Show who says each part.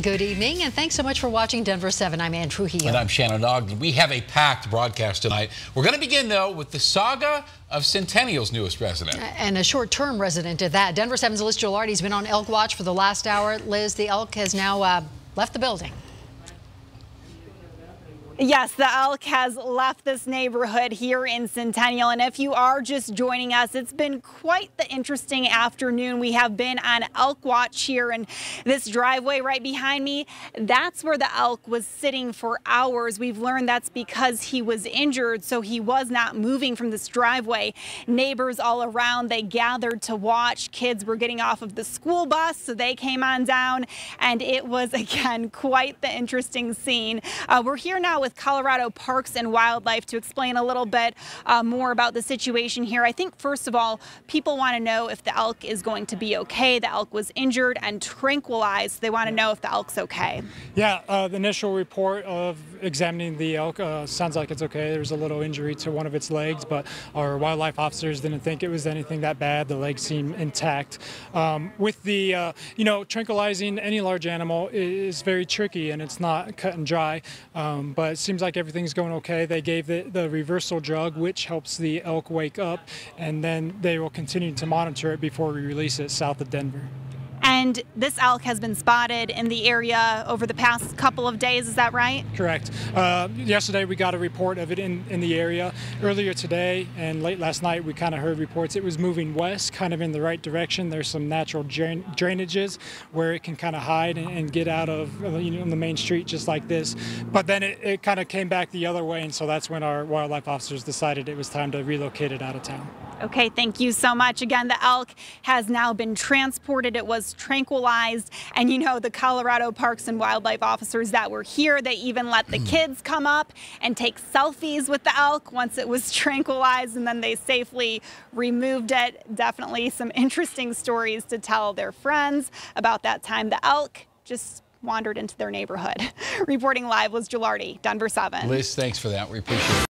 Speaker 1: Good evening, and thanks so much for watching Denver 7. I'm Ann Trujillo.
Speaker 2: And I'm Shannon Ogden. We have a packed broadcast tonight. We're going to begin, though, with the saga of Centennial's newest resident.
Speaker 1: And a short-term resident at that. Denver 7's Liz Gilardi's been on elk watch for the last hour. Liz, the elk has now left the building.
Speaker 3: Yes, the elk has left this neighborhood here in Centennial, and if you are just joining us, it's been quite the interesting afternoon. We have been on elk watch here, and this driveway right behind me, that's where the elk was sitting for hours. We've learned that's because he was injured, so he was not moving from this driveway. Neighbors all around, they gathered to watch. Kids were getting off of the school bus, so they came on down, and it was, again, quite the interesting scene. We're here now with Colorado Parks and Wildlife to explain a little bit more about the situation here. I think, first of all, people want to know if the elk is going to be okay. The elk was injured and tranquilized. They want to know if the elk's okay.
Speaker 4: Yeah, the initial report of examining the elk sounds like it's okay. There's a little injury to one of its legs, but our wildlife officers didn't think it was anything that bad. The legs seem intact. With the, tranquilizing any large animal is very tricky, and it's not cut and dry, but it seems like everything's going okay. They gave the reversal drug, which helps the elk wake up, and then they will continue to monitor it before we release it south of Denver.
Speaker 3: And this elk has been spotted in the area over the past couple of days, is that right?
Speaker 4: Correct. Yesterday we got a report of it in the area. Earlier today and late last night we kind of heard reports it was moving west, kind of in the right direction. There's some natural drainages where it can kind of hide and get out of on the main street just like this. But then it kind of came back the other way, and so that's when our wildlife officers decided it was time to relocate it out of town.
Speaker 3: Okay, thank you so much. Again, the elk has now been transported. It was tranquilized, and the Colorado Parks and Wildlife officers that were here, they even let the kids come up and take selfies with the elk once it was tranquilized, and then they safely removed it. Definitely some interesting stories to tell their friends about that time the elk just wandered into their neighborhood. Reporting live, Liz Gilardi, Denver 7.
Speaker 2: Liz, thanks for that. We appreciate it.